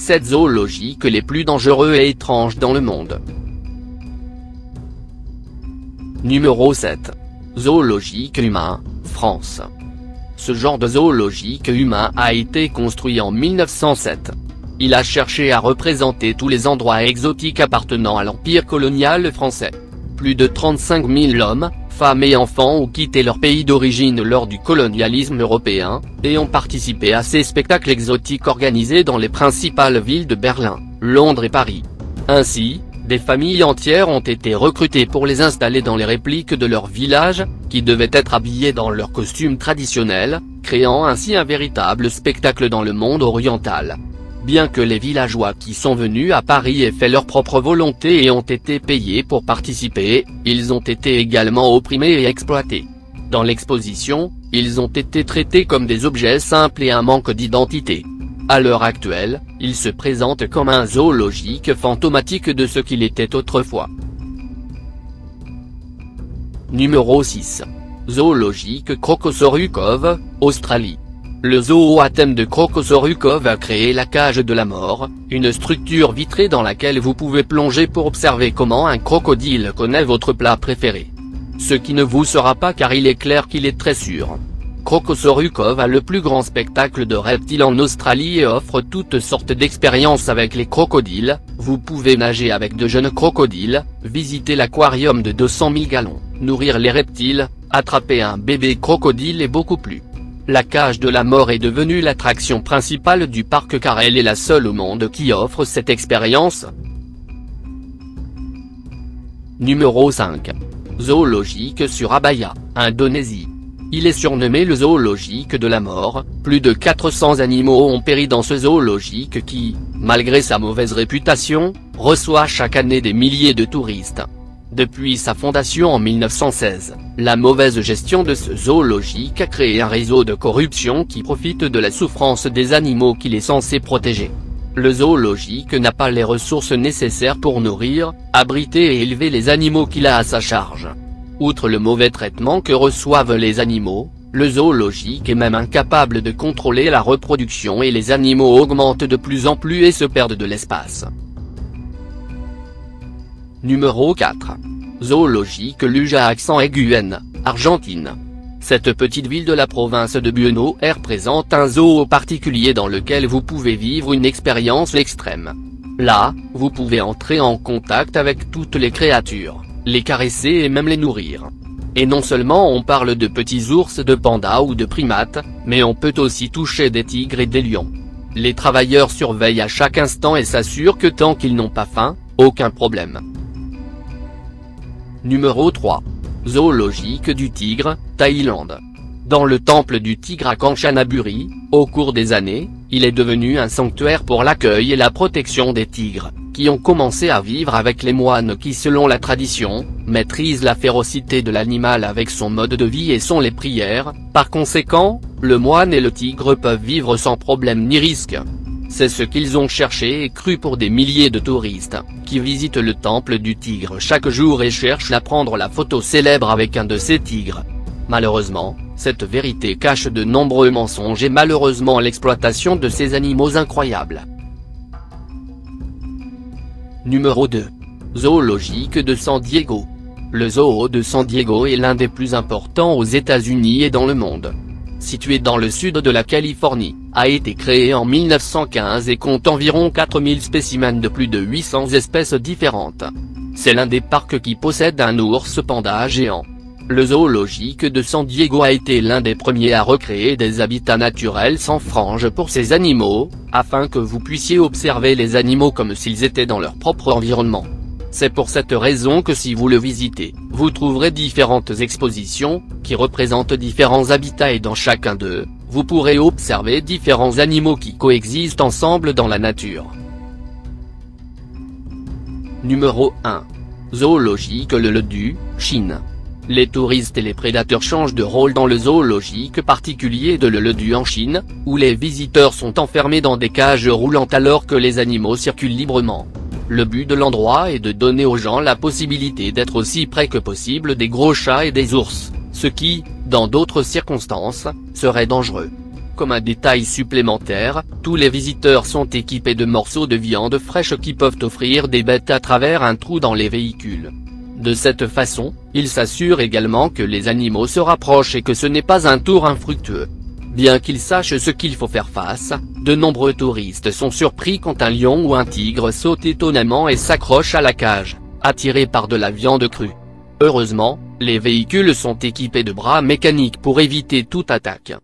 7 zoologiques les plus dangereux et étranges dans le monde. Numéro 7. Zoologique humain, France. Ce genre de zoologique humain a été construit en 1907. Il a cherché à représenter tous les endroits exotiques appartenant à l'empire colonial français. Plus de 35 000 hommes, femmes et enfants ont quitté leur pays d'origine lors du colonialisme européen, et ont participé à ces spectacles exotiques organisés dans les principales villes de Berlin, Londres et Paris. Ainsi, des familles entières ont été recrutées pour les installer dans les répliques de leur village, qui devaient être habillés dans leurs costumes traditionnels, créant ainsi un véritable spectacle dans le monde oriental. Bien que les villageois qui sont venus à Paris aient fait leur propre volonté et ont été payés pour participer, ils ont été également opprimés et exploités. Dans l'exposition, ils ont été traités comme des objets simples et un manque d'identité. À l'heure actuelle, ils se présentent comme un zoologique fantomatique de ce qu'il était autrefois. Numéro 6. Zoologique Krokosorukov, Australie. Le zoo à thème de Krokosorukov a créé la cage de la mort, une structure vitrée dans laquelle vous pouvez plonger pour observer comment un crocodile connaît votre plat préféré. Ce qui ne vous sera pas car il est clair qu'il est très sûr. Krokosorukov a le plus grand spectacle de reptiles en Australie et offre toutes sortes d'expériences avec les crocodiles. Vous pouvez nager avec de jeunes crocodiles, visiter l'aquarium de 200 000 gallons, nourrir les reptiles, attraper un bébé crocodile et beaucoup plus. La cage de la mort est devenue l'attraction principale du parc car elle est la seule au monde qui offre cette expérience. Numéro 5. Zoologique Surabaya, Indonésie. Il est surnommé le zoologique de la mort, plus de 400 animaux ont péri dans ce zoologique qui, malgré sa mauvaise réputation, reçoit chaque année des milliers de touristes. Depuis sa fondation en 1916, la mauvaise gestion de ce zoologique a créé un réseau de corruption qui profite de la souffrance des animaux qu'il est censé protéger. Le zoologique n'a pas les ressources nécessaires pour nourrir, abriter et élever les animaux qu'il a à sa charge. Outre le mauvais traitement que reçoivent les animaux, le zoologique est même incapable de contrôler la reproduction et les animaux augmentent de plus en plus et se perdent de l'espace. Numéro 4. Zoologique Luja accent aiguën, Argentine. Cette petite ville de la province de Buenos Aires présente un zoo particulier dans lequel vous pouvez vivre une expérience extrême. Là, vous pouvez entrer en contact avec toutes les créatures, les caresser et même les nourrir. Et non seulement on parle de petits ours, de pandas ou de primates, mais on peut aussi toucher des tigres et des lions. Les travailleurs surveillent à chaque instant et s'assurent que tant qu'ils n'ont pas faim, aucun problème. Numéro 3. Zoologique du tigre, Thaïlande. Dans le temple du tigre à Kanchanaburi, au cours des années, il est devenu un sanctuaire pour l'accueil et la protection des tigres, qui ont commencé à vivre avec les moines qui selon la tradition, maîtrisent la férocité de l'animal avec son mode de vie et son les prières. Par conséquent, le moine et le tigre peuvent vivre sans problème ni risque. C'est ce qu'ils ont cherché et cru pour des milliers de touristes, qui visitent le temple du tigre chaque jour et cherchent à prendre la photo célèbre avec un de ces tigres. Malheureusement, cette vérité cache de nombreux mensonges et malheureusement l'exploitation de ces animaux incroyables. Numéro 2. Zoologique de San Diego. Le zoo de San Diego est l'un des plus importants aux États-Unis et dans le monde. Situé dans le sud de la Californie, a été créé en 1915 et compte environ 4000 spécimens de plus de 800 espèces différentes. C'est l'un des parcs qui possède un ours panda géant. Le zoologique de San Diego a été l'un des premiers à recréer des habitats naturels sans franges pour ces animaux, afin que vous puissiez observer les animaux comme s'ils étaient dans leur propre environnement. C'est pour cette raison que si vous le visitez, vous trouverez différentes expositions, qui représentent différents habitats et dans chacun d'eux, vous pourrez observer différents animaux qui coexistent ensemble dans la nature. Numéro 1. Zoologique Le Ledu, Chine. Les touristes et les prédateurs changent de rôle dans le zoologique particulier de Le Ledu en Chine, où les visiteurs sont enfermés dans des cages roulantes alors que les animaux circulent librement. Le but de l'endroit est de donner aux gens la possibilité d'être aussi près que possible des gros chats et des ours, ce qui, dans d'autres circonstances, serait dangereux. Comme un détail supplémentaire, tous les visiteurs sont équipés de morceaux de viande fraîche qui peuvent offrir des bêtes à travers un trou dans les véhicules. De cette façon, ils s'assurent également que les animaux se rapprochent et que ce n'est pas un tour infructueux. Bien qu'ils sachent ce qu'il faut faire face, de nombreux touristes sont surpris quand un lion ou un tigre saute étonnamment et s'accroche à la cage, attiré par de la viande crue. Heureusement, les véhicules sont équipés de bras mécaniques pour éviter toute attaque.